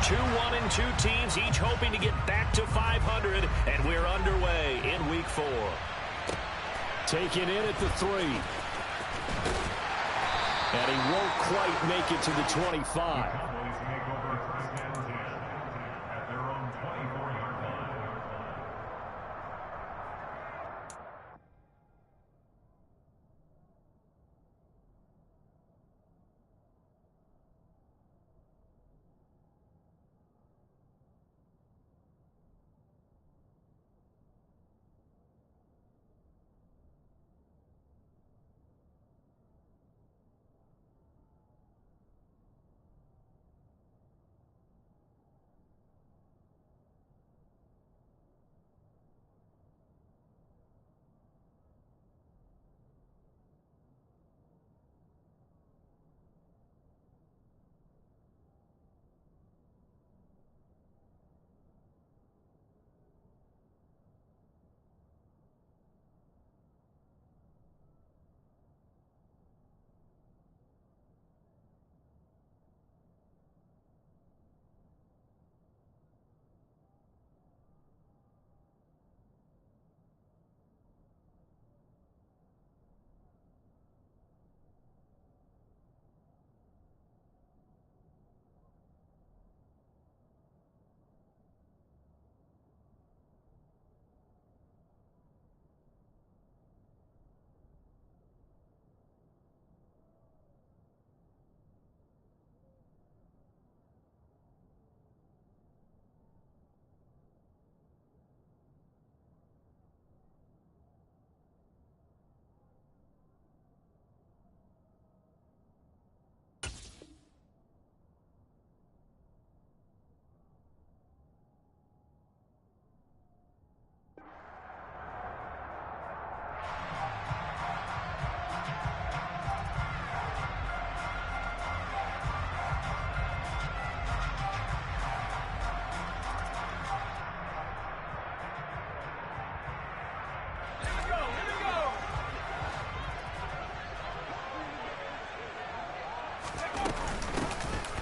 Two 1-2 teams, each hoping to get back to 500, and we're underway in Week 4. Taken in at the 3. And he won't quite make it to the 25.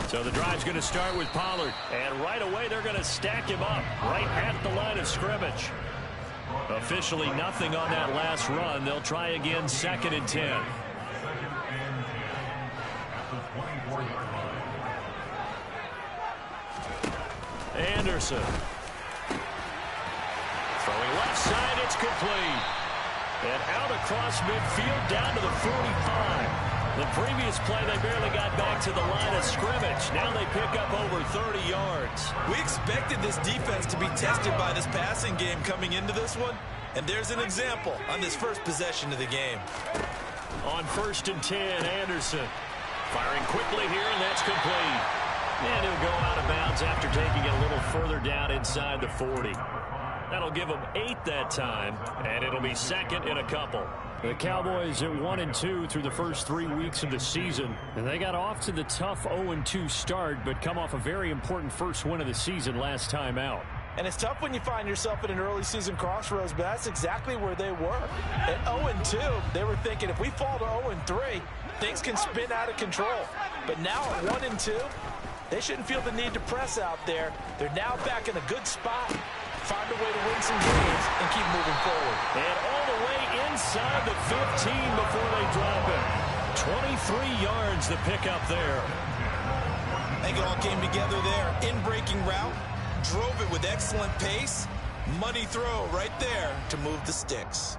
So the drive's going to start with Pollard. And right away, they're going to stack him up right at the line of scrimmage. Officially nothing on that last run. They'll try again, 2nd and 10. Anderson. Throwing left side, it's complete. And out across midfield, down to the 45. The previous play, they barely got back to the line of scrimmage. Now they pick up over 30 yards. We expected this defense to be tested by this passing game coming into this one. And there's an example on this first possession of the game. On 1st and 10, Anderson. Firing quickly here, and that's complete. And he'll go out of bounds after taking it a little further down inside the 40. That'll give them 8 that time, and it'll be 2nd and a couple. The Cowboys at 1-2 through the first 3 weeks of the season. And they got off to the tough 0-2 start, but come off a very important first win of the season last time out. And it's tough when you find yourself at an early season crossroads, but that's exactly where they were. At 0-2, they were thinking if we fall to 0-3, things can spin out of control. But now at 1-2, they shouldn't feel the need to press out there. They're now back in a good spot. Find a way to win some games and keep moving forward. And all the way inside the 15 before they drop it. 23 yards the pickup there. I think it all came together there. In-breaking route, drove it with excellent pace. Money throw right there to move the sticks.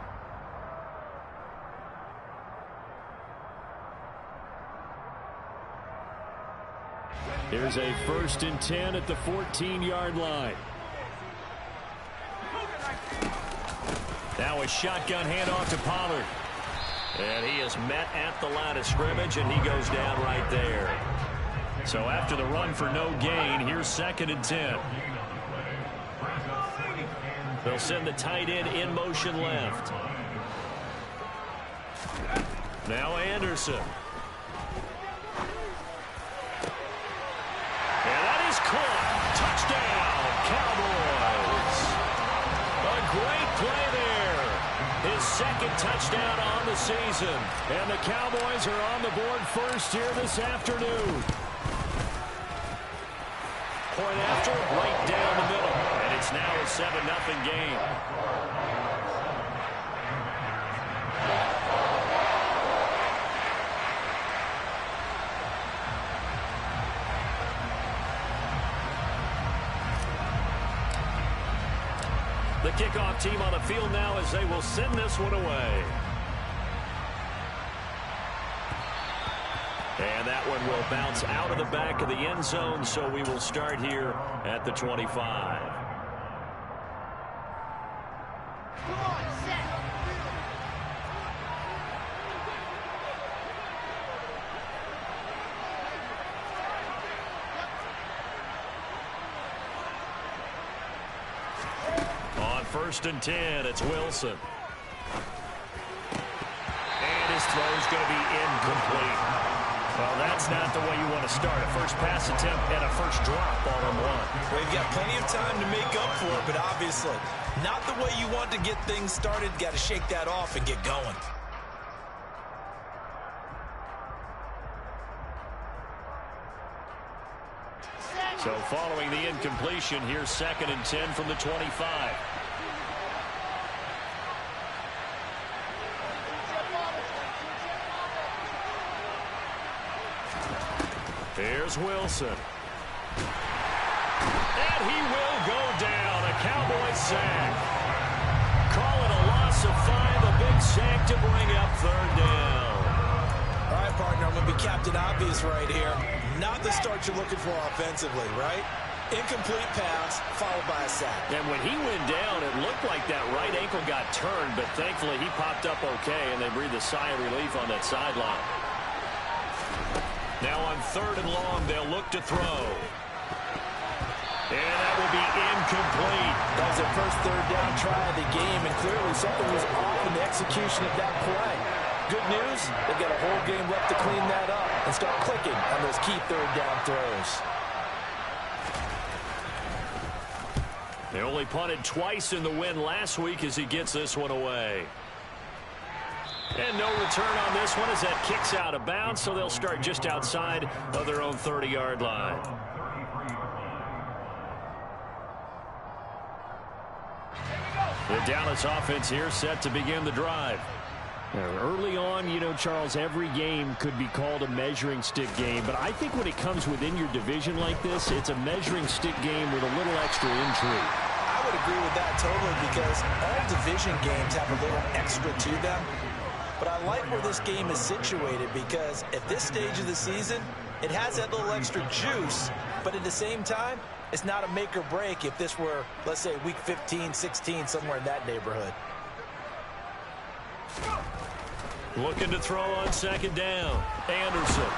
Here's a 1st and 10 at the 14-yard line. Now a shotgun handoff to Pollard. And he is met at the line of scrimmage, and he goes down right there. So after the run for no gain, here's 2nd and 10. They'll send the tight end in motion left. Now Anderson. And that is caught. Touchdown, Cowboys. A great play there. His 2nd touchdown on the season. And the Cowboys are on the board first here this afternoon. point after, right down the middle. And it's now a 7-0 game. The kickoff team on the field now as they will send this one away. And that one will bounce out of the back of the end zone, so we will start here at the 25. On 1st and 10, it's Wilson. And his throw is going to be incomplete. Well, that's not the way you want to start. A first pass attempt and a first drop all in one. Well, you've got plenty of time to make up for it, but obviously not the way you want to get things started. Got to shake that off and get going. So following the incompletion, here's 2nd and 10 from the 25. Here's Wilson. And he will go down. A Cowboy sack. Call it a loss of 5. A big sack to bring up 3rd down. All right, partner, I'm going to be Captain Obvious right here. Not the start you're looking for offensively, right? Incomplete pass followed by a sack. And when he went down, it looked like that right ankle got turned, but thankfully he popped up okay, and they breathed a sigh of relief on that sideline. Now on 3rd and long, they'll look to throw. And that will be incomplete. That was their first 3rd down try of the game, and clearly something was off in the execution of that play. Good news, they've got a whole game left to clean that up and start clicking on those key 3rd down throws. They only punted twice in the win last week as he gets this one away. And no return on this one as that kicks out of bounds, so they'll start just outside of their own 30-yard line. The Dallas offense here set to begin the drive. Early on, you know, Charles, every game could be called a measuring stick game, but I think when it comes within your division like this, it's a measuring stick game with a little extra intrigue. I would agree with that totally because all division games have a little extra to them. But I like where this game is situated because at this stage of the season, it has that little extra juice, but at the same time, it's not a make or break if this were, let's say, week 15, 16, somewhere in that neighborhood. Looking to throw on 2nd down. Anderson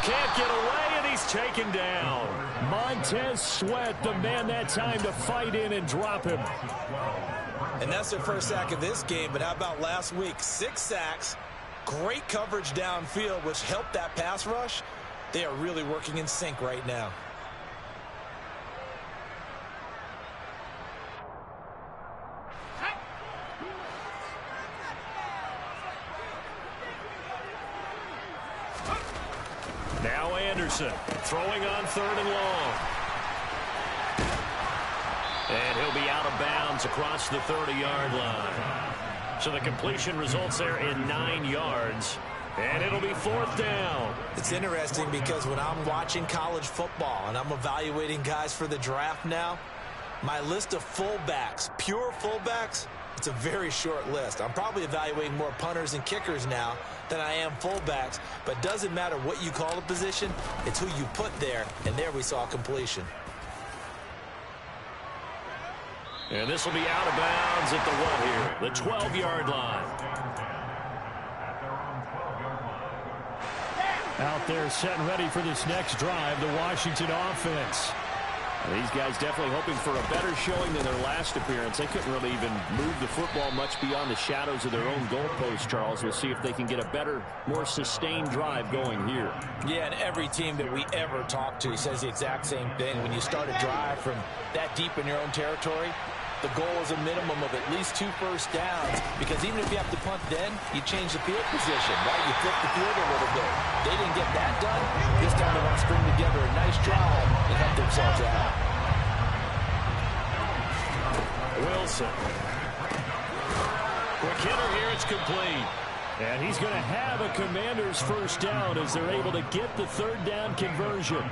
can't get away, and he's taken down. Montez Sweat, the man that time to fight in and drop him. And that's their first sack of this game, but how about last week? 6 sacks, great coverage downfield, which helped that pass rush. They are really working in sync right now. Now Anderson throwing on 3rd and long. And he'll be out of bounds across the 30-yard line. So the completion results there in 9 yards. And it'll be 4th down. It's interesting because when I'm watching college football and I'm evaluating guys for the draft now, my list of fullbacks, pure fullbacks, it's a very short list. I'm probably evaluating more punters and kickers now than I am fullbacks. But doesn't matter what you call a position, it's who you put there. And there we saw completion. And this will be out of bounds at the what here? The 12-yard line. Out there set and ready for this next drive, the Washington offense. These guys definitely hoping for a better showing than their last appearance. They couldn't really even move the football much beyond the shadows of their own goalpost, Charles. We'll see if they can get a better, more sustained drive going here. Yeah, and every team that we ever talk to says the exact same thing. When you start a drive from that deep in your own territory, The goal is a minimum of at least 2 first downs, because even if you have to punt then, you change the field position, right? You flip the field a little bit. They didn't get that done. This time they want to string together a nice drive and help themselves out. Wilson. Quick hitter here, it's complete. And he's going to have a Commanders first down as they're able to get the third down conversion.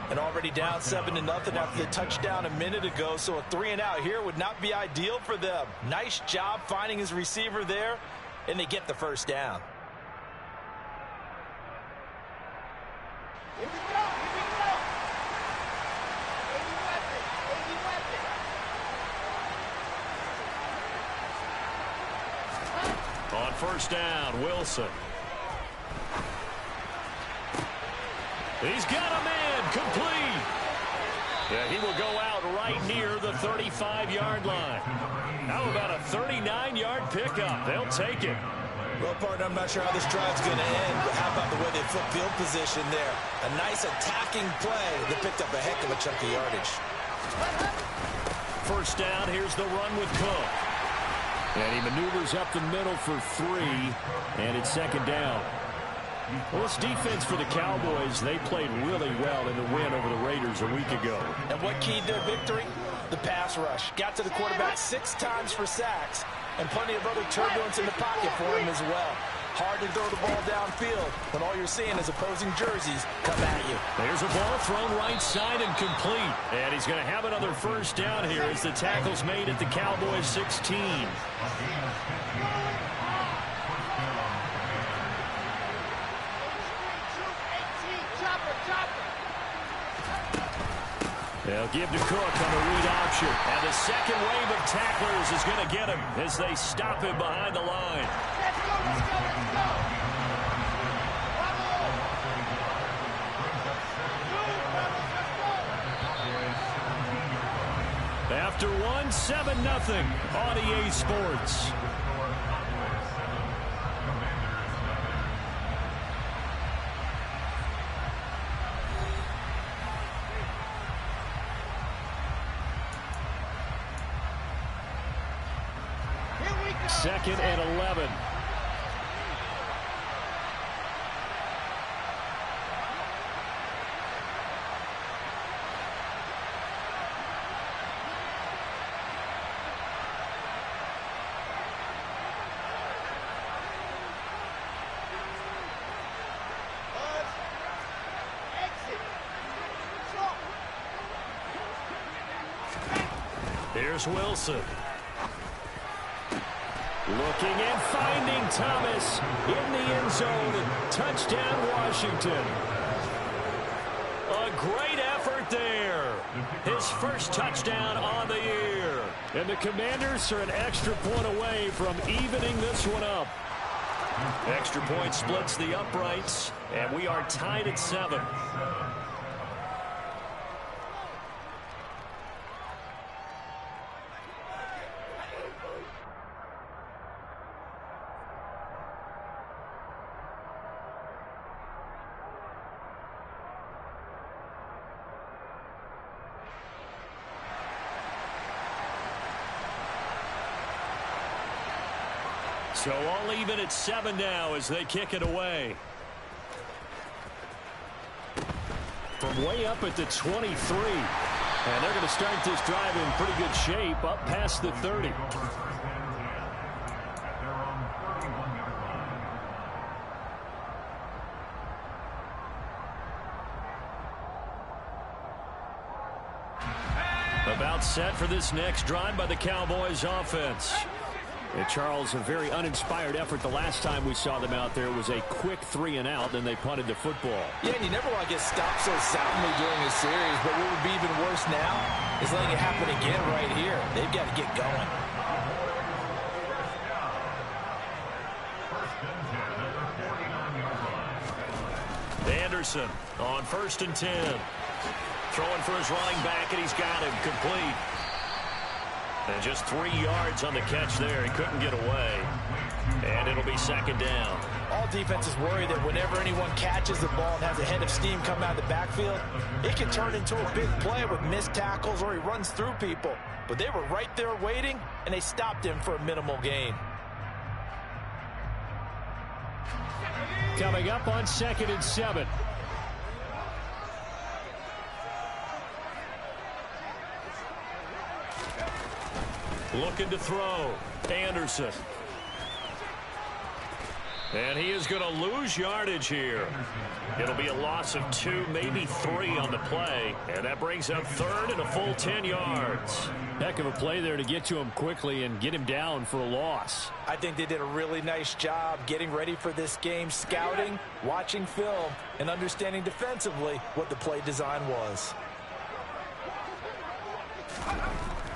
And already down 7-0 after the touchdown a minute ago, so a 3-and-out here would not be ideal for them. Nice job finding his receiver there, and they get the first down. Here we go, here we go. Heavy weapon, heavy weapon. On first down, Wilson. He's got a man, complete. Yeah, he will go out right near the 35-yard line. How about a 39-yard pickup? They'll take it. Well, partner, I'm not sure how this drive's going to end, but how about the way they flip field position there? A nice attacking play that picked up a heck of a chunk of yardage. First down, here's the run with Cook. And he maneuvers up the middle for 3, and it's second down. Well, this defense for the Cowboys, they played really well in the win over the Raiders a week ago. And what keyed their victory? The pass rush. Got to the quarterback 6 times for sacks, and plenty of other turbulence in the pocket for him as well. Hard to throw the ball downfield when all you're seeing is opposing jerseys come at you. There's a ball thrown right side and complete. And he's going to have another first down here as the tackle's made at the Cowboys 16. They'll give to Cook on the read option. And the second wave of tacklers is going to get him as they stop him behind the line. Let's go, let's go, let's go. After 7-0 on EA Sports. Second and 11. Here's Wilson. Looking and finding Thomas in the end zone. Touchdown, Washington. A great effort there. His first touchdown on the year. And the Commanders are an extra point away from evening this one up. Extra point splits the uprights, and we are tied at 7. So all even at 7 now as they kick it away. From way up at the 23. And they're going to start this drive in pretty good shape up past the 30. About set for this next drive by the Cowboys offense. And Charles, a very uninspired effort the last time we saw them out there. It was a quick 3-and-out, then they punted the football. Yeah, and you never want to get stopped so soundly during a series, but what would be even worse now is letting it happen again right here. They've got to get going. Anderson on 1st and 10. Throwing for his running back, and he's got him complete. And just 3 yards on the catch there. He couldn't get away. And it'll be second down. All defenses worry that whenever anyone catches the ball and has a head of steam come out of the backfield, it can turn into a big play with missed tackles or he runs through people. But they were right there waiting, and they stopped him for a minimal gain. Coming up on 2nd and 7. Looking to throw. Anderson. And he is going to lose yardage here. It'll be a loss of 2, maybe 3 on the play. And that brings up 3rd and a full 10 yards. Heck of a play there to get to him quickly and get him down for a loss. I think they did a really nice job getting ready for this game, scouting, watching film, and understanding defensively what the play design was.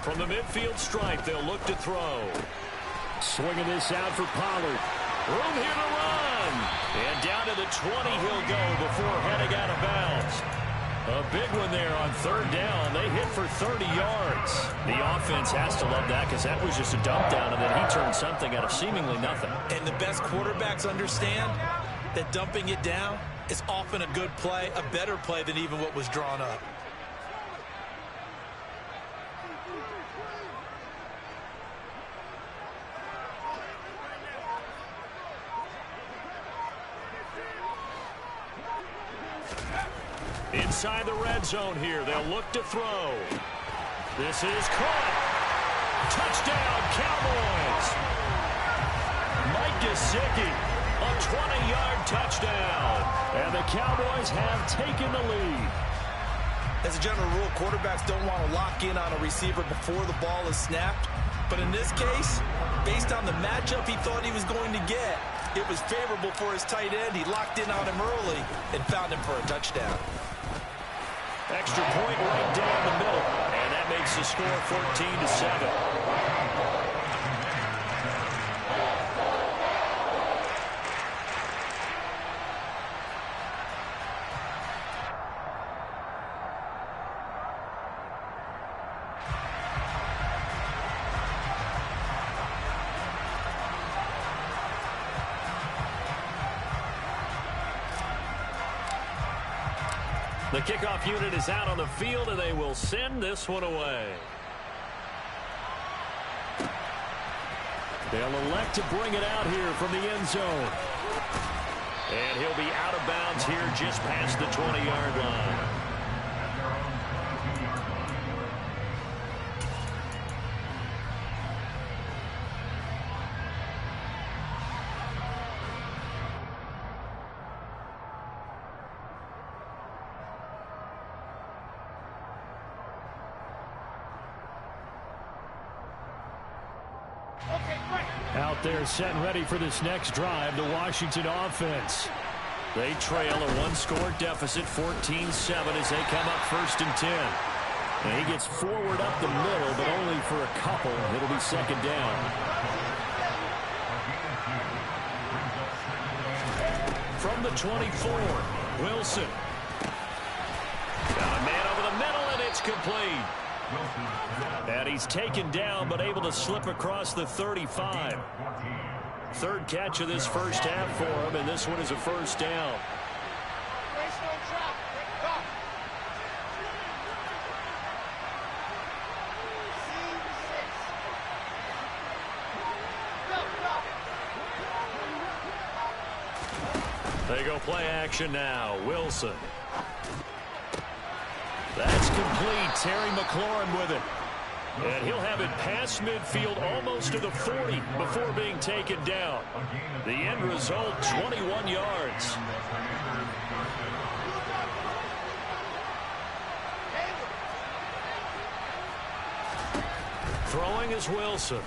From the midfield stripe, they'll look to throw. Swinging this out for Pollard. Room here to run. And down to the 20 he'll go before heading out of bounds. A big one there on 3rd down. They hit for 30 yards. The offense has to love that because that was just a dump down, and then he turned something out of seemingly nothing. And the best quarterbacks understand that dumping it down is often a good play, a better play than even what was drawn up. Inside the red zone here, they'll look to throw. This is caught. Touchdown, Cowboys. Mike Gesicki, a 20-yard touchdown. And the Cowboys have taken the lead. As a general rule, quarterbacks don't want to lock in on a receiver before the ball is snapped. But in this case, based on the matchup he thought he was going to get, it was favorable for his tight end. He locked in on him early and found him for a touchdown. Extra point right down the middle. And that makes the score 14-7. The kickoff unit is out on the field, and they will send this one away. They'll elect to bring it out here from the end zone. And he'll be out of bounds here just past the 20-yard line. Out there set and ready for this next drive, the Washington offense. They trail a one-score deficit, 14-7, as they come up 1st and 10. And he gets forward up the middle, but only for a couple. It'll be 2nd down. From the 24, Wilson. Got a man over the middle, and it's complete. And he's taken down, but able to slip across the 35. 3rd catch of this first half for him, and this one is a 1st down. They go play action now. Wilson. That's complete. Terry McLaurin with it. And he'll have it past midfield almost to the 40 before being taken down. The end result, 21 yards. Throwing is Wilson.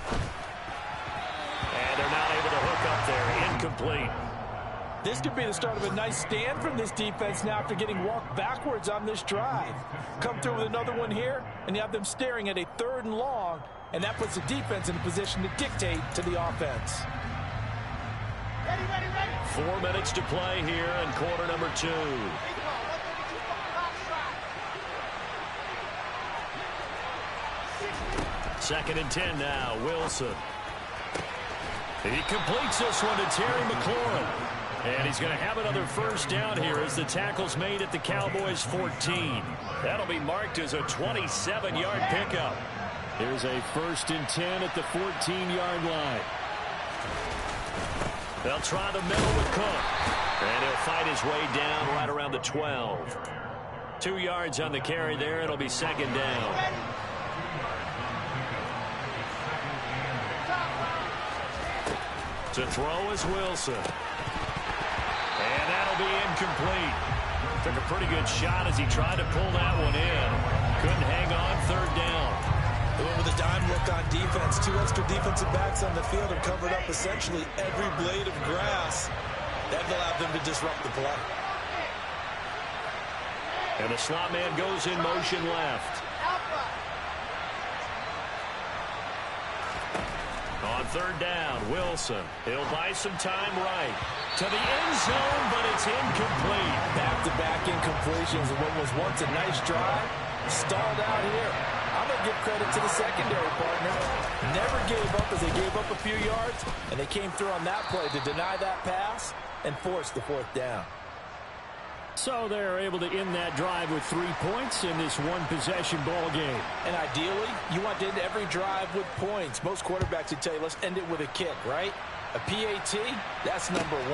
And they're not able to hook up there. Incomplete. This could be the start of a nice stand from this defense now after getting walked backwards on this drive. Come through with another one here, and you have them staring at a 3rd and long, and that puts the defense in a position to dictate to the offense. 4 minutes to play here in quarter number 2. Second and 10 now, Wilson. He completes this one to Terry McLaurin. And he's going to have another first down here as the tackle's made at the Cowboys' 14. That'll be marked as a 27-yard pickup. Here's a 1st and 10 at the 14-yard line. They'll try the middle with Cook. And he'll fight his way down right around the 12. 2 yards on the carry there. It'll be 2nd down. To throw is Wilson. And that'll be incomplete. Took a pretty good shot as he tried to pull that one in. Couldn't hang on. 3rd down. They went with a dime look on defense. 2 extra defensive backs on the field and covered up essentially every blade of grass. That allowed them to disrupt the play. And the slot man goes in motion left. On 3rd down, Wilson. He'll buy some time right. To the end zone, but it's incomplete. Back-to-back incompletions of what was once a nice drive. Stalled out here. I'm going to give credit to the secondary partner. Never gave up as they gave up a few yards, and they came through on that play to deny that pass and force the 4th down. So they're able to end that drive with 3 points in this one-possession ball game. And ideally, you want to end every drive with points. Most quarterbacks would tell you, let's end it with a kick, right? A PAT, that's number 1.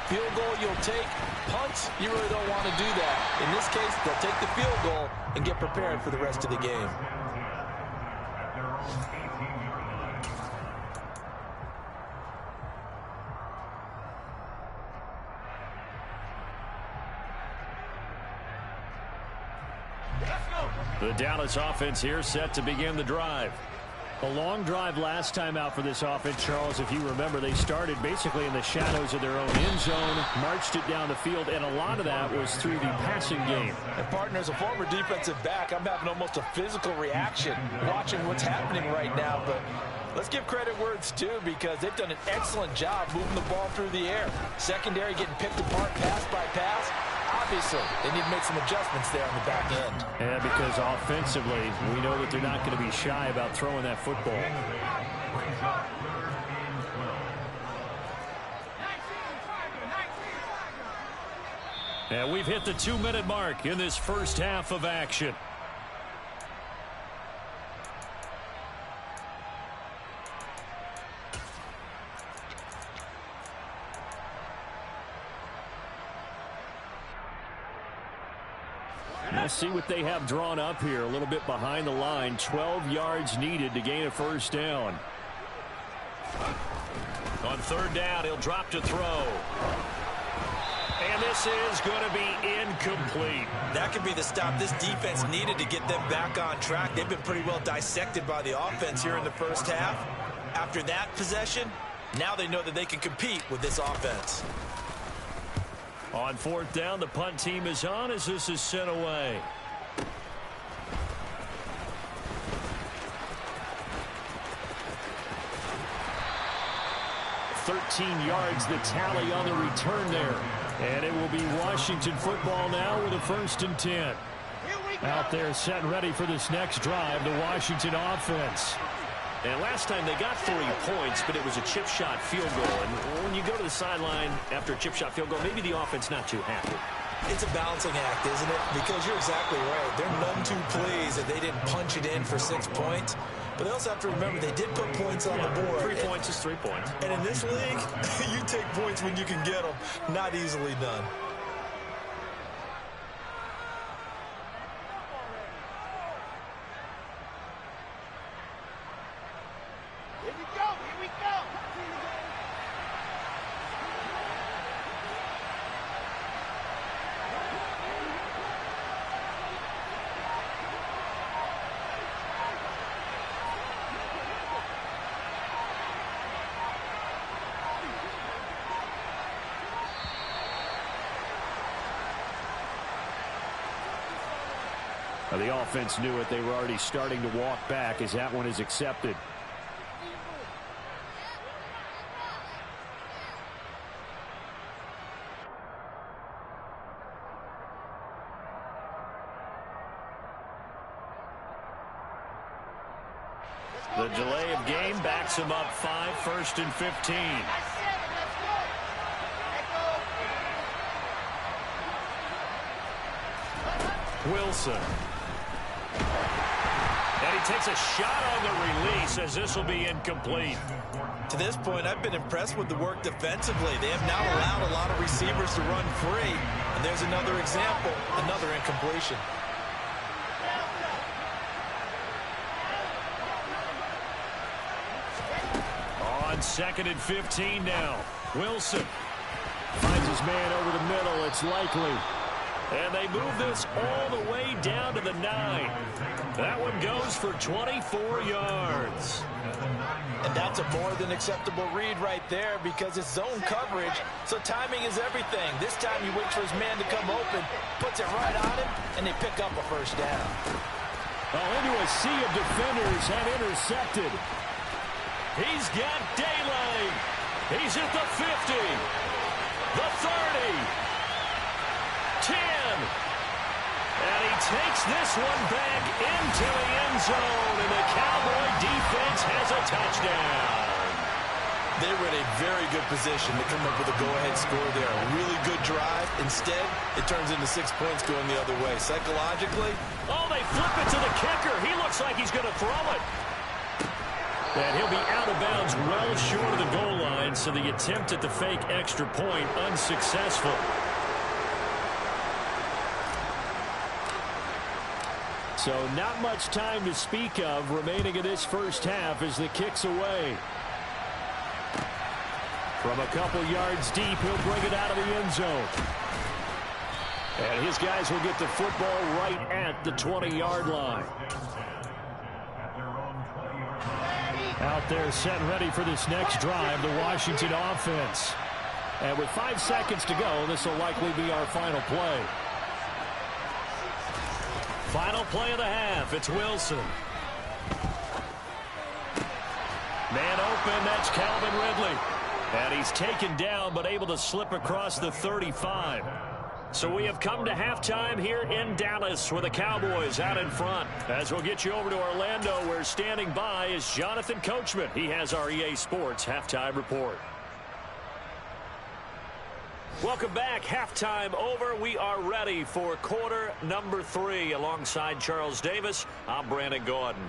Field goal you'll take. Punts, you really don't want to do that. In this case, they'll take the field goal and get prepared for the rest of the game. The Dallas offense here set to begin the drive. A long drive last time out for this offense, Charles. If you remember, they started basically in the shadows of their own end zone, marched it down the field, and a lot of that was through the passing game. And partner, as a former defensive back, I'm having almost a physical reaction watching what's happening right now. But let's give credit where it's due, because they've done an excellent job moving the ball through the air. Secondary getting picked apart pass by pass. Obviously, they need to make some adjustments there on the back end. Yeah, because offensively, we know that they're not going to be shy about throwing that football. And we've hit the 2-minute mark in this first half of action. We'll see what they have drawn up here. A little bit behind the line. 12 yards needed to gain a first down. On 3rd down, he'll drop to throw. And this is going to be incomplete. That could be the stop this defense needed to get them back on track. They've been pretty well dissected by the offense here in the first half. After that possession, now they know that they can compete with this offense. On 4th down, the punt team is on as this is sent away. $13 yards the tally on the return there. And it will be Washington football now with a 1st and 10. Out there set and ready for this next drive, the Washington offense. And last time they got 3 points, but it was a chip shot field goal. And when you go to the sideline after a chip shot field goal, maybe the offense not too happy. It's a balancing act, isn't it? Because you're exactly right. They're none too pleased that they didn't punch it in for 6 points. But they also have to remember they did put points on the board. 3 points is 3 points. And in this league, you take points when you can get them. Not easily done. Here we go, here we go. The offense knew it. They were already starting to walk back as that one is accepted. The delay of game backs him up 5, 1st and 15. Let's go. Wilson. And he takes a shot on the release as this will be incomplete. To this point, I've been impressed with the work defensively. They have now allowed a lot of receivers to run free. And there's another example, another incompletion. On 2nd and 15 now. Wilson finds his man over the middle. It's Likely. And they move this all the way down to the 9. That one goes for 24 yards. And that's a more than acceptable read right there because it's zone coverage, so timing is everything. This time he waits for his man to come open, puts it right on him, and they pick up a first down. Oh, into a sea of defenders have intercepted. He's got daylight. He's at the 50, the 30. 10. And he takes this one back into the end zone, and the Cowboy defense has a touchdown. They were in a very good position to come up with a go-ahead score there. A really good drive. Instead, it turns into 6 points going the other way. Psychologically, oh, they flip it to the kicker. He looks like he's going to throw it. And he'll be out of bounds well short of the goal line, so the attempt at the fake extra point unsuccessful. So not much time to speak of remaining in this first half as the kick's away. From a couple yards deep, he'll bring it out of the end zone. And his guys will get the football right at the 20-yard line. Out there set and ready for this next drive, the Washington offense. And with 5 seconds to go, this will likely be our final play. Final play of the half. It's Wilson. Man open. That's Calvin Ridley. And he's taken down but able to slip across the 35. So we have come to halftime here in Dallas with the Cowboys out in front. As we'll get you over to Orlando, where standing by is Jonathan Coachman. He has our EA Sports halftime report. Welcome back. Halftime over. We are ready for quarter number 3. Alongside Charles Davis, I'm Brandon Gordon.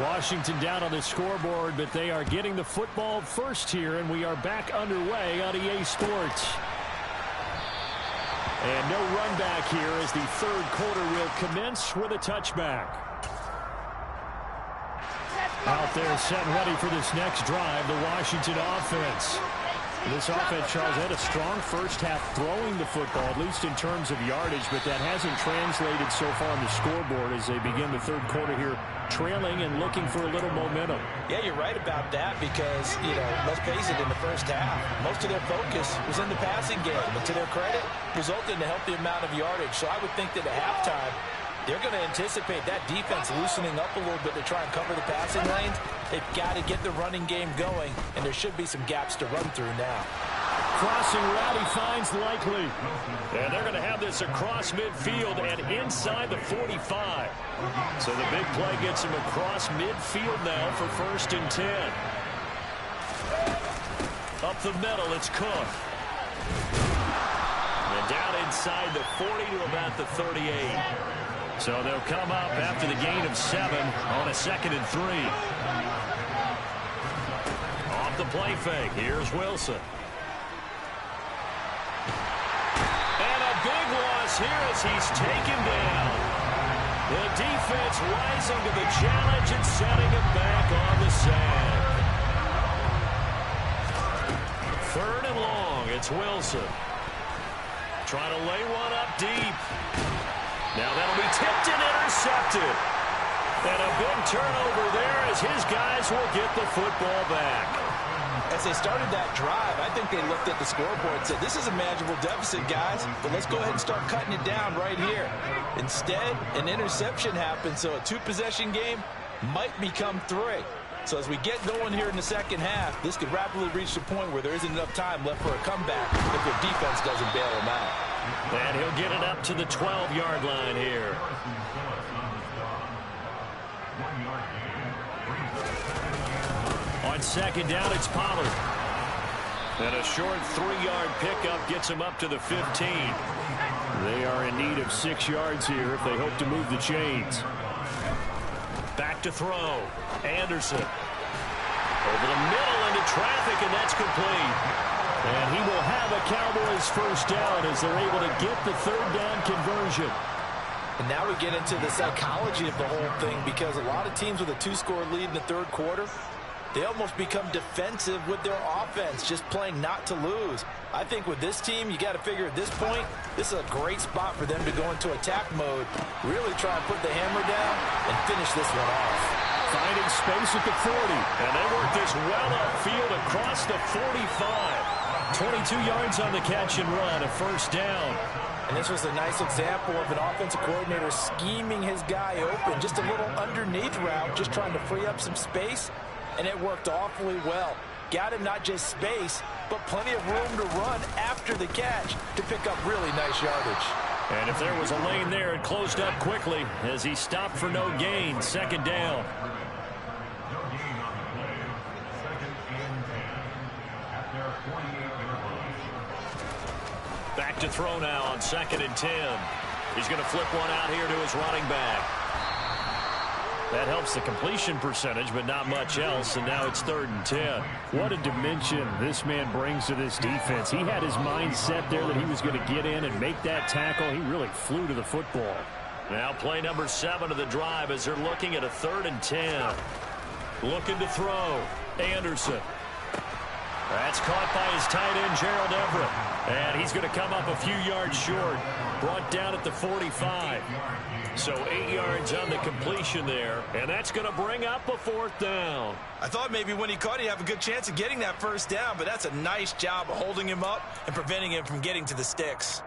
Washington down on the scoreboard, but they are getting the football first here, and we are back underway on EA Sports. And no run back here as the third quarter will commence with a touchback. Out there set and ready for this next drive, the Washington offense. This offense, Charles, had a strong first half throwing the football, at least in terms of yardage, but that hasn't translated so far on the scoreboard as they begin the third quarter here, trailing and looking for a little momentum. Yeah, you're right about that because, let's face it, in the first half, most of their focus was in the passing game. And to their credit, resulted in a healthy amount of yardage. So I would think that at halftime, they're going to anticipate that defense loosening up a little bit to try and cover the passing lanes. They've got to get the running game going, and there should be some gaps to run through now. Crossing route, he finds Likely. And they're going to have this across midfield and inside the 45. So the big play gets him across midfield now for 1st and 10. Up the middle, it's Cook. And down inside the 40 to about the 38. So they'll come up after the gain of 7 on a 2nd and 3. Off the play fake. Here's Wilson. And a big loss here as he's taken down. The defense rising to the challenge and setting him back on the sand. 3rd and long. It's Wilson. Trying to lay one up deep. Now that'll be tipped and intercepted. And a big turnover there as his guys will get the football back. As they started that drive, I think they looked at the scoreboard and said, this is a manageable deficit, guys, but let's go ahead and start cutting it down right here. Instead, an interception happened, so a 2-possession game might become 3. So as we get going here in the second half, this could rapidly reach the point where there isn't enough time left for a comeback if their defense doesn't bail them out. And he'll get it up to the 12-yard line here. On second down, it's Pollard. And a short 3-yard pickup gets him up to the 15. They are in need of 6 yards here if they hope to move the chains. Back to throw. Anderson. Over the middle into traffic, and that's complete. And he will have a Cowboys first down as they're able to get the third down conversion. And now we get into the psychology of the whole thing, because a lot of teams with a 2-score lead in the third quarter, they almost become defensive with their offense, just playing not to lose. I think with this team, you got to figure at this point, this is a great spot for them to go into attack mode, really try and put the hammer down and finish this one off. Finding space at the 40. And they work this well upfield across the 45. 22 yards on the catch and run, a first down. And this was a nice example of an offensive coordinator scheming his guy open, just a little underneath route, just trying to free up some space, and it worked awfully well. Got him not just space, but plenty of room to run after the catch to pick up really nice yardage. And if there was a lane there, it closed up quickly as he stopped for no gain. Second down. Back to throw now on 2nd and 10. He's going to flip one out here to his running back. That helps the completion percentage, but not much else, and now it's 3rd and 10. What a dimension this man brings to this defense. He had his mind set there that he was going to get in and make that tackle. He really flew to the football. Now play number 7 of the drive as they're looking at a 3rd and 10. Looking to throw. Anderson. That's caught by his tight end, Gerald Everett. And he's going to come up a few yards short. Brought down at the 45. So 8 yards on the completion there. And that's going to bring up a 4th down. I thought maybe when he caught it, he'd have a good chance of getting that first down, but that's a nice job of holding him up and preventing him from getting to the sticks.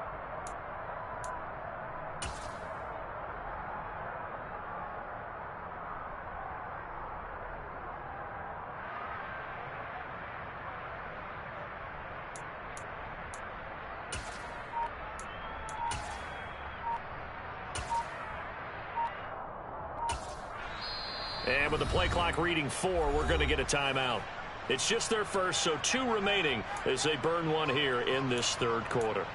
And with the play clock reading 4, we're going to get a timeout. It's just their first, so 2 remaining as they burn one here in this 3rd quarter.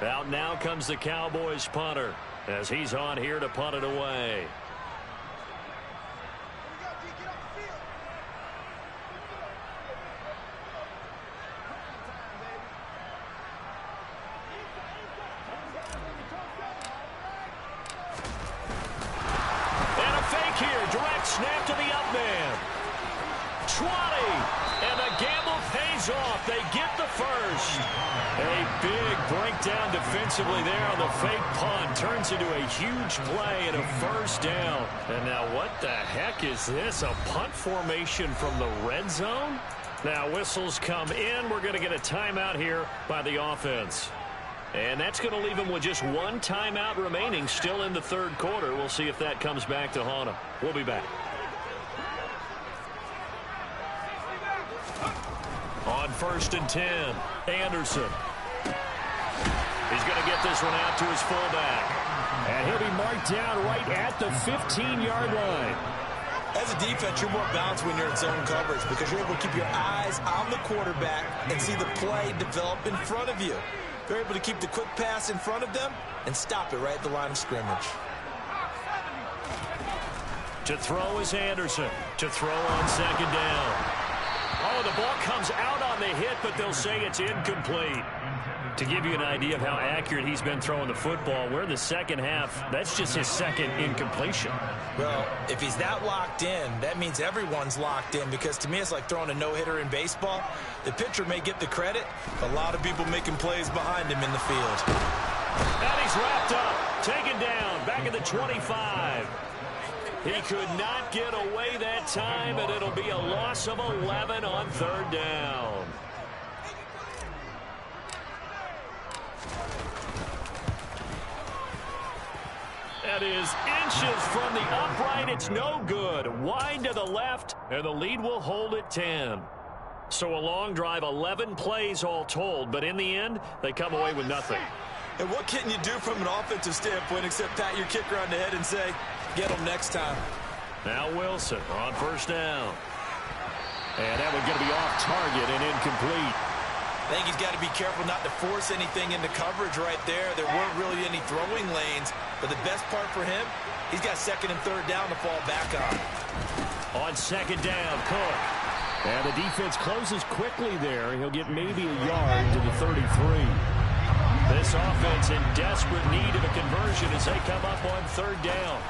Out now comes the Cowboys punter as he's on here to punt it away. Snap to the up man. 20. And the gamble pays off. They get the first. A big breakdown defensively there on the fake punt. Turns into a huge play and a first down. And now what the heck is this? A punt formation from the red zone? Now whistles come in. We're going to get a timeout here by the offense. And that's going to leave them with just 1 timeout remaining still in the 3rd quarter. We'll see if that comes back to haunt them. We'll be back. On 1st and 10, Anderson. He's going to get this one out to his fullback. And he'll be marked down right at the 15-yard line. As a defense, you're more balanced when you're in zone coverage because you're able to keep your eyes on the quarterback and see the play develop in front of you. They're able to keep the quick pass in front of them and stop it right at the line of scrimmage. To throw is Anderson. To throw on 2nd down. Oh, the ball comes out on the hit, but they'll say it's incomplete. To give you an idea of how accurate he's been throwing the football, we're in the second half. That's just his 2nd incompletion. Well, if he's that locked in, that means everyone's locked in because to me it's like throwing a no-hitter in baseball. The pitcher may get the credit, a lot of people making plays behind him in the field. And he's wrapped up, taken down, back at the 25. He could not get away that time, and it'll be a loss of 11 on 3rd down. That is inches from the upright. It's no good. Wide to the left, and the lead will hold at 10. So a long drive, 11 plays all told, but in the end, they come away with nothing. And what can you do from an offensive standpoint except pat your kicker on the head and say, get him next time? Now Wilson on first down. And that one's going to be off target and incomplete. I think he's got to be careful not to force anything into coverage right there. There weren't really any throwing lanes, but the best part for him, he's got second and third down to fall back on. On second down, Cook. And the defense closes quickly there. He'll get maybe a yard to the 33. This offense in desperate need of a conversion as they come up on third down.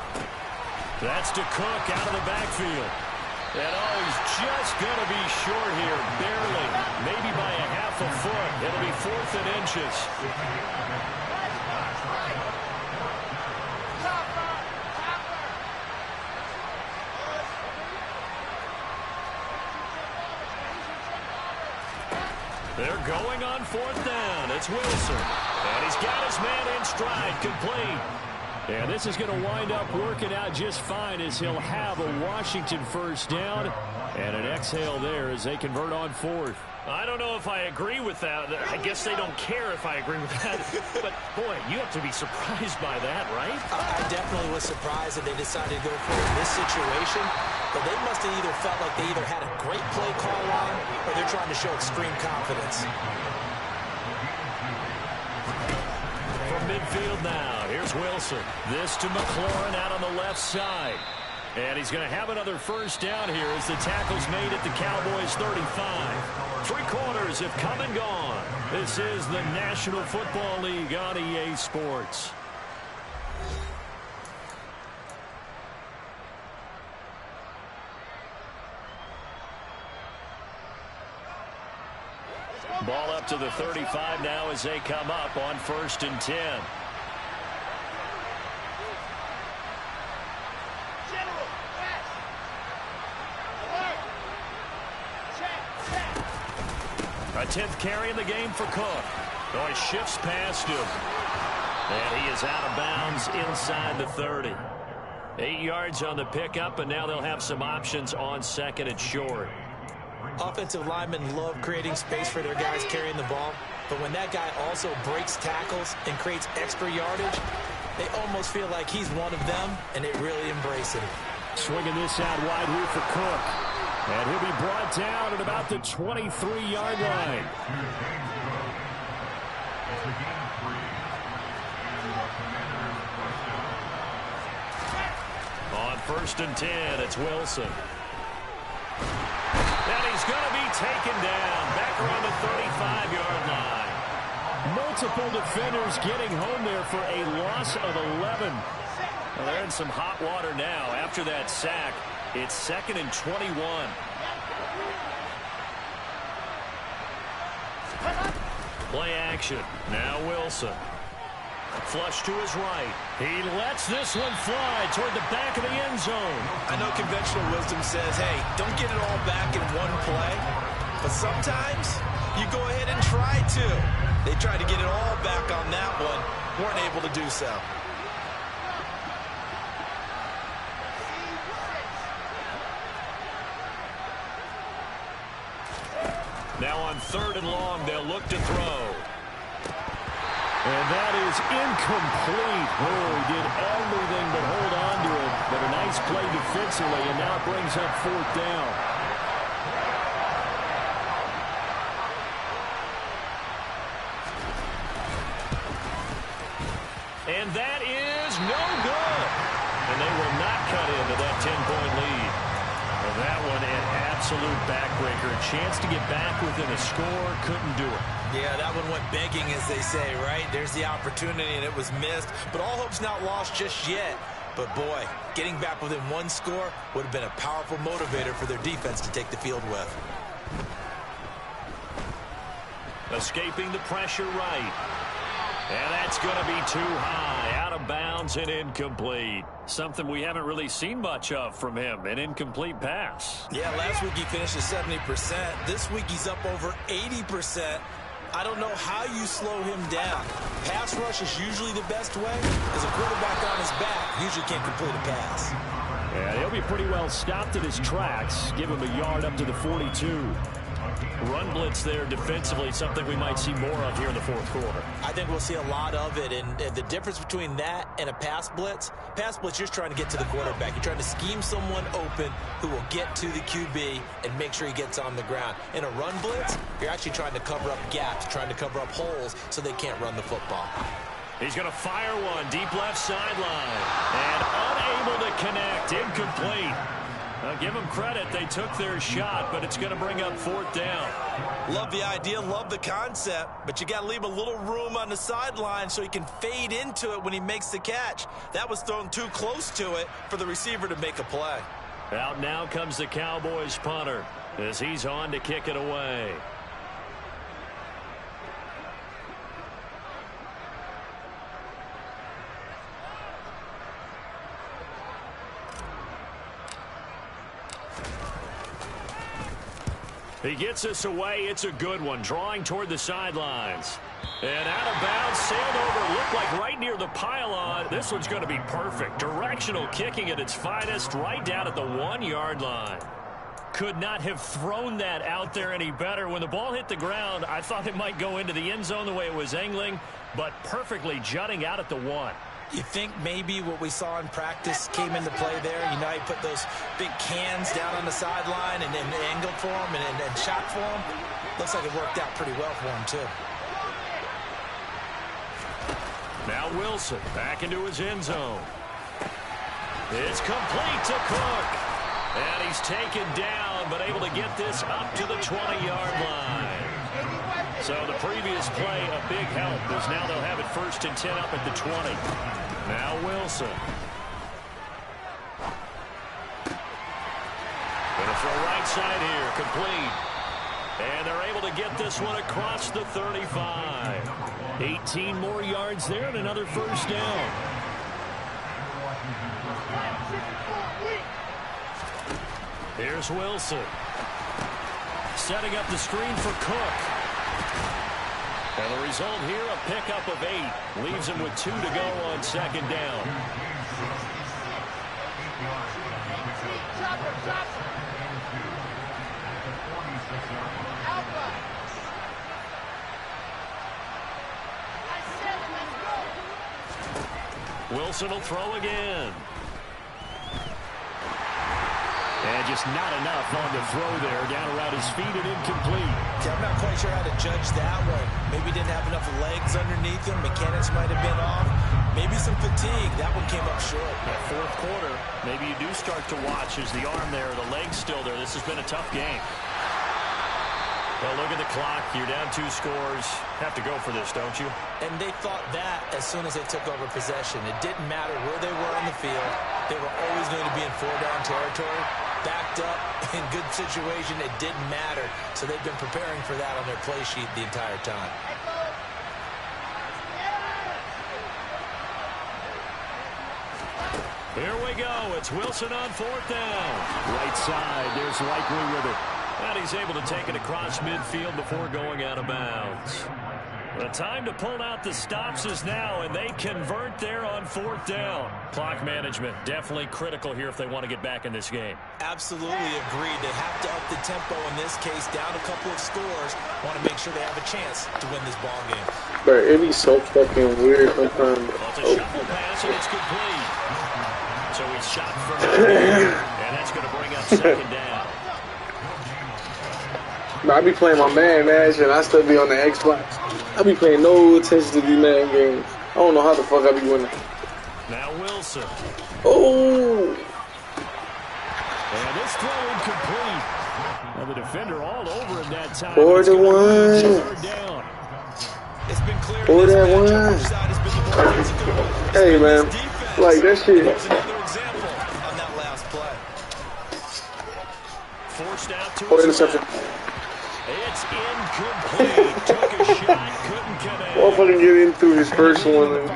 That's to Cook out of the backfield. And he's just going to be short here, barely, maybe by a half a foot. It'll be 4th and inches. They're going on 4th down. It's Wilson. And he's got his man in stride, complete. And this is going to wind up working out just fine as he'll have a Washington first down and an exhale there as they convert on 4th. I don't know if I agree with that. I guess they don't care if I agree with that. But, boy, you have to be surprised by that, right? I definitely was surprised that they decided to go for it in this situation. But they must have either felt like they either had a great play call on or they're trying to show extreme confidence. Midfield now. Here's Wilson. This to McLaurin out on the left side. And he's going to have another first down here as the tackle's made at the Cowboys 35. 3 quarters have come and gone. This is the National Football League on EA Sports. Ball up to the 35 now as they come up on 1st and 10. A 10th carry in the game for Cook. Oh, he shifts past him. And he is out of bounds inside the 30. 8 yards on the pickup, and now they'll have some options on 2nd and short. Offensive linemen love creating space for their guys carrying the ball, but when that guy also breaks tackles and creates extra yardage, they almost feel like he's one of them, and they really embrace it. Swinging this out wide here for Cook. And he'll be brought down at about the 23-yard line. On 1st and 10, it's Wilson. And he's going to be taken down back around the 35-yard line. Multiple defenders getting home there for a loss of 11. Well, they're in some hot water now after that sack. It's 2nd and 21. Play action. Now Wilson. Flush to his right. He lets this one fly toward the back of the end zone. I know conventional wisdom says, hey, don't get it all back in one play. But sometimes you go ahead and try to. They tried to get it all back on that one. Weren't able to do so. Now on 3rd and long, they'll look to throw. And that is incomplete. Oh, he did everything but hold on to it. But a nice play defensively, and now it brings up 4th down. And that is no good. And they will not cut into that 10-point lead. Well, that one an absolute backbreaker. A chance to get back within a score, couldn't do it. Yeah, that one went begging, as they say, right? There's the opportunity, and it was missed. But all hope's not lost just yet. But, boy, getting back within 1 score would have been a powerful motivator for their defense to take the field with. Escaping the pressure right. And that's going to be too high, out of bounds and incomplete. Something we haven't really seen much of from him, an incomplete pass. Yeah, last week he finished at 70%. This week he's up over 80%. I don't know how you slow him down. Pass rush is usually the best way, because a quarterback on his back usually can't complete a pass. Yeah, he'll be pretty well stopped in his tracks. Give him a yard up to the 42. Run blitz there defensively, something we might see more of here in the fourth quarter. I think we'll see a lot of it, and the difference between that and a pass blitz, you're just trying to get to the quarterback. You're trying to scheme someone open who will get to the QB and make sure he gets on the ground. In a run blitz, you're actually trying to cover up gaps, trying to cover up holes so they can't run the football. He's going to fire one deep left sideline and unable to connect, incomplete. Give them credit. They took their shot, but it's going to bring up fourth down. Love the idea, love the concept, but you got to leave a little room on the sideline so he can fade into it when he makes the catch. That was thrown too close to it for the receiver to make a play. Out now comes the Cowboys punter as he's on to kick it away. He gets us away. It's a good one. Drawing toward the sidelines. And out of bounds, sailed over. Looked like right near the pylon. This one's going to be perfect. Directional kicking at its finest right down at the 1-yard line. Could not have thrown that out there any better. When the ball hit the ground, I thought it might go into the end zone the way it was angling, but perfectly jutting out at the 1. You think maybe what we saw in practice came into play there? You know, he put those big cans down on the sideline and angled for him and shot for him. Looks like it worked out pretty well for him, too. Now Wilson back into his end zone. It's complete to Cook. And he's taken down, but able to get this up to the 20-yard line. So the previous play, a big help, as now they'll have it 1st and 10 up at the 20. Now Wilson. Gonna throw right side here, complete. And they're able to get this one across the 35. 18 more yards there and another 1st down. Here's Wilson. Setting up the screen for Cook. And the result here, a pickup of 8. Leaves him with 2 to go on 2nd down. Wilson will throw again. And just not enough on the throw there. Down around his feet and incomplete. Yeah, I'm not quite sure how to judge that one. Maybe didn't have enough legs underneath him. Mechanics might have been off. Maybe some fatigue. That one came up short. That fourth quarter, maybe you do start to watch as the arm there, the leg's still there. This has been a tough game. Well, look at the clock. You're down 2 scores. Have to go for this, don't you? And they thought that as soon as they took over possession. It didn't matter where they were on the field. They were always going to be in 4-down territory. Backed up, in good situation, it didn't matter. So they've been preparing for that on their play sheet the entire time. Here we go. It's Wilson on 4th down. Right side. There's Likely with it. And he's able to take it across midfield before going out of bounds. The time to pull out the stops is now, and they convert there on 4th down. Clock management definitely critical here if they want to get back in this game. Absolutely agreed. They have to up the tempo in this case, down a couple of scores. Want to make sure they have a chance to win this ball game. Bro, it be so fucking weird sometimes. Well, it's a shuffle pass, and it's complete. So he's shot from there, and that's going to bring up 2nd down. I be playing my man match and I still be on the Xbox. I be paying no attention to these man games. I don't know how the fuck I be winning. Now Wilson. Oh! And this throw incomplete. Now the defender all over him that time. 4-1. Down. It's been clear. 4-1. Hey man, like that shit. Here's another example on that last play. Forced out to Interception. It's incomplete. Took a shot, couldn't connect. Motherfucking get in through his first one.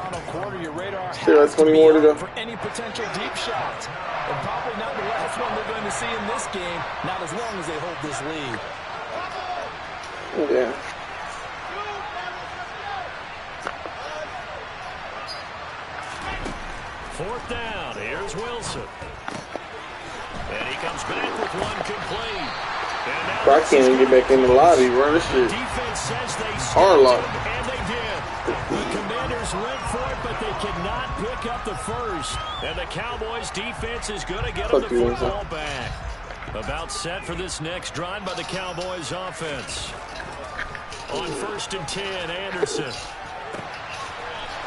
Still got 20 more to go. For any potential deep shots. And probably not the last one they're going to see in this game, not as long as they hold this lead. Yeah. 4th down. Here's Wilson. And he comes back with one complete. Bro, I can't even get back in the lobby, bro. This shit Defense says they hard lock. and they did. The Commanders went for it, but they cannot pick up the first. And the Cowboys defense is going to get them the football back. About set for this next drive by the Cowboys offense. On 1st and 10, Anderson.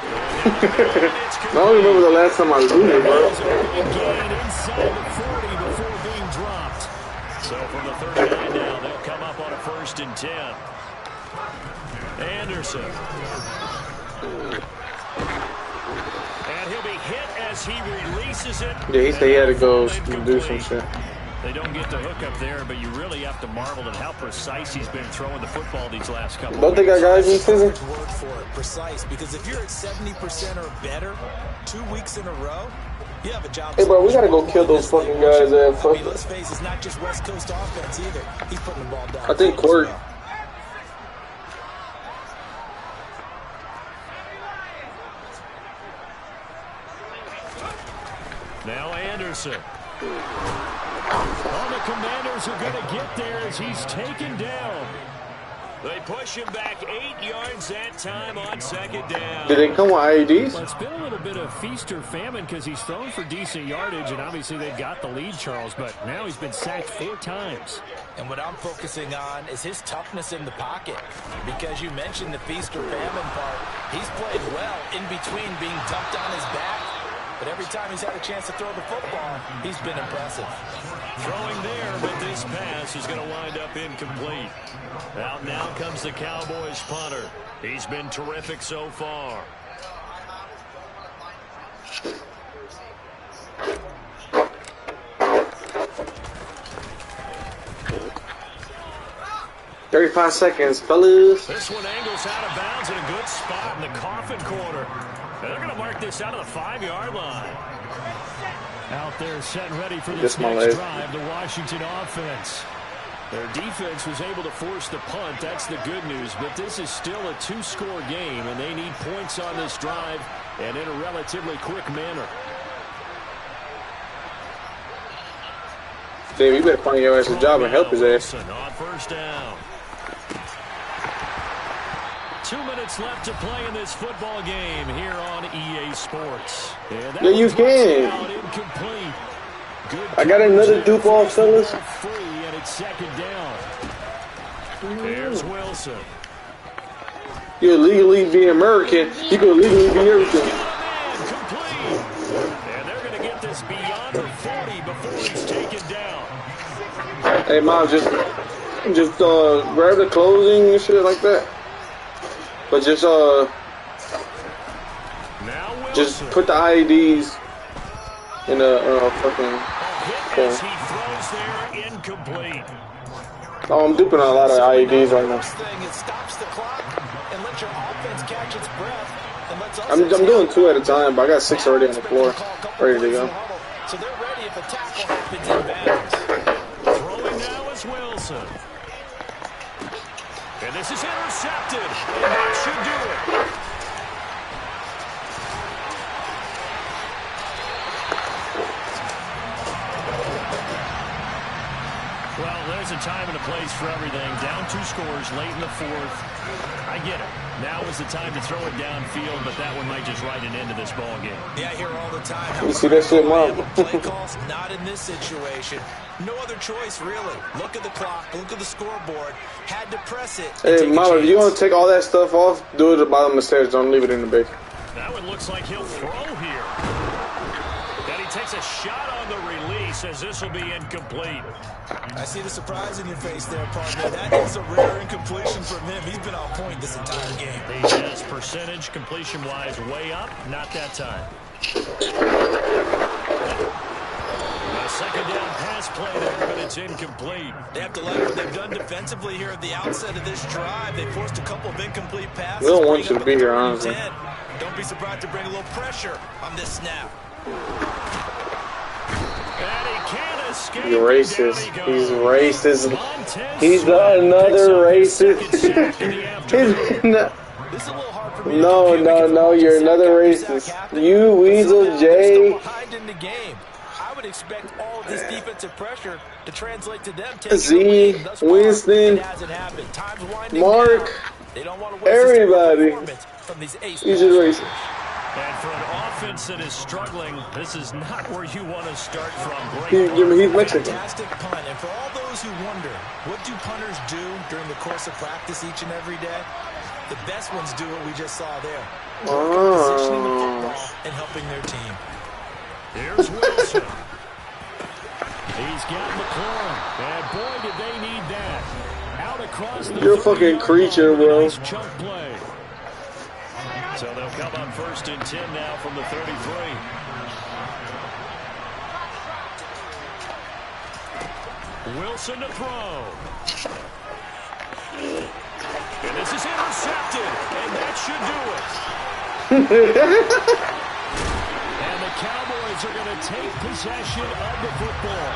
I don't remember the last time I was doing it, bro. Inside the 40 before being dropped. So from the 39 now, they'll come up on a 1st and 10. Anderson. And he'll be hit as he releases it. Yeah, he said he had to go do some shit. They don't get the hook up there, but you really have to marvel at how precise he's been throwing the football these last couple Don't they got guys in season? Word for it, precise. Because if you're at 70% or better 2 weeks in a row, you have a job. Hey, bro, we gotta go kill those fucking guys there. I mean, let's face it, it's not just West Coast offense either. He's putting the ball down. I think Court. Now Anderson. Oh, the Commanders are going to get there as he's taken down. They push him back 8 yards that time on 2nd down. Did they come with IEDs? Well, it's been a little bit of feast or famine because he's thrown for decent yardage, and obviously they've got the lead, Charles, but now he's been sacked 4 times. And what I'm focusing on is his toughness in the pocket. Because you mentioned the feast or famine part. He's played well in between being dumped on his back. But every time he's had a chance to throw the football, he's been impressive. Throwing there, but this pass is going to wind up incomplete. Out now comes the Cowboys punter. He's been terrific so far. $35 seconds, fellas. This one angles out of bounds in a good spot in the coffin corner. And they're going to mark this out of the 5-yard line. Out there set and ready for this next drive, the Washington offense. Their defense was able to force the punt. That's the good news. But this is still a 2-score game, and they need points on this drive and in a relatively quick manner. Dave, you better find your ass a job and help his ass. On 1st down. 2 minutes left to play in this football game here on EA Sports. Yeah, you can. I got another dupe off, fellas. Free, and it's 2nd down. There's Wilson. You illegally be American. You can legally be everything. Complete. And they're going to get this beyond the 40 before he's taken down. Hey, Mom, just grab the closing and shit like that. But just put the IEDs in a fucking phone. He throws there, incomplete. Oh, I'm duping on a lot of IEDs right now. It stops the clock and lets your offense catch its breath. And lets us I'm doing 2 at a time, but I got 6 already on the floor, ready to go. So they're ready if a tackle happens in bounds. Throwing now is Wilson. And this is intercepted. And that should do it. Well, there's a time and a place for everything. Down 2 scores late in the 4th. I get it. Now is the time to throw it downfield, but that one might just write an end to this ball game. Yeah, I hear all the time. You see that shit, Mom? Play calls, not in this situation. No other choice, really. Look at the clock. Look at the scoreboard. Had to press it. Hey, Mama, if you want to take all that stuff off, do it at the bottom of the stairs. Don't leave it in the base. That one looks like he'll throw here. And he takes a shot on the release as this will be incomplete. I see the surprise in your face there, partner. That is a rare incompletion from him. He's been on point this entire game. He has percentage completion-wise way up. Not that time. A 2nd down pass play there, but it's incomplete. They have to like what they've done defensively here at the outset of this drive. They forced a couple of incomplete passes. We don't want you to be here, honestly. Don't be surprised to bring a little pressure on this snap. And he can't escape. He's racist. He's racist. He's another racist. This is a little hard for me to No, compute because no, I'm watching you're sack another after sack racist. after sack You, happen. Weasel But somehow they're still J. behind in the game. I would expect all of this defensive pressure to translate to them taking the lead. Z, Thus far, Winston, it hasn't happened. Time's winding Mark, down. They don't want to waste everybody. this performance from these ace He's pass just rushers. racist. And for an offense that is struggling, this is not where you want to start from. He's Mexican. Fantastic punt. And for all those who wonder, what do punters do during the course of practice each and every day? The best ones do what we just saw there. Positioning the football and helping their team. Here's Wilson. He's got McLaurin. And boy, did they need that. Out across the You're a fucking creature, bro. nice chunk play. So they'll come on 1st and 10 now from the 33. Wilson to throw. And this is intercepted. And that should do it. And the Cowboys are going to take possession of the football.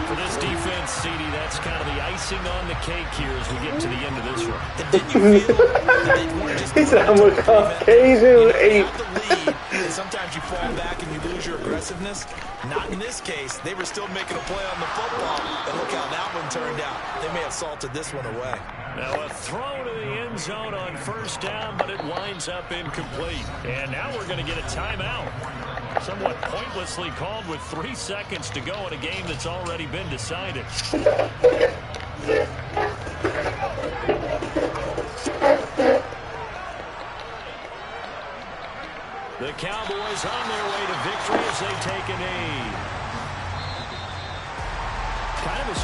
For this defense, CD, that's kind of the icing on the cake here as we get to the end of this one. And didn't you feel that they weren't just He said I'm a Caucasian ape. the lead, and sometimes you fall back and you lose your aggressiveness. Not in this case. They were still making a play on the football, and look how that one turned out. They may have salted this one away. Now a throw to the end zone on 1st down, but it winds up incomplete. And now we're going to get a timeout. Somewhat pointlessly called with 3 seconds to go in a game that's already been decided. The Cowboys on their way to victory as they take a knee. Kind of a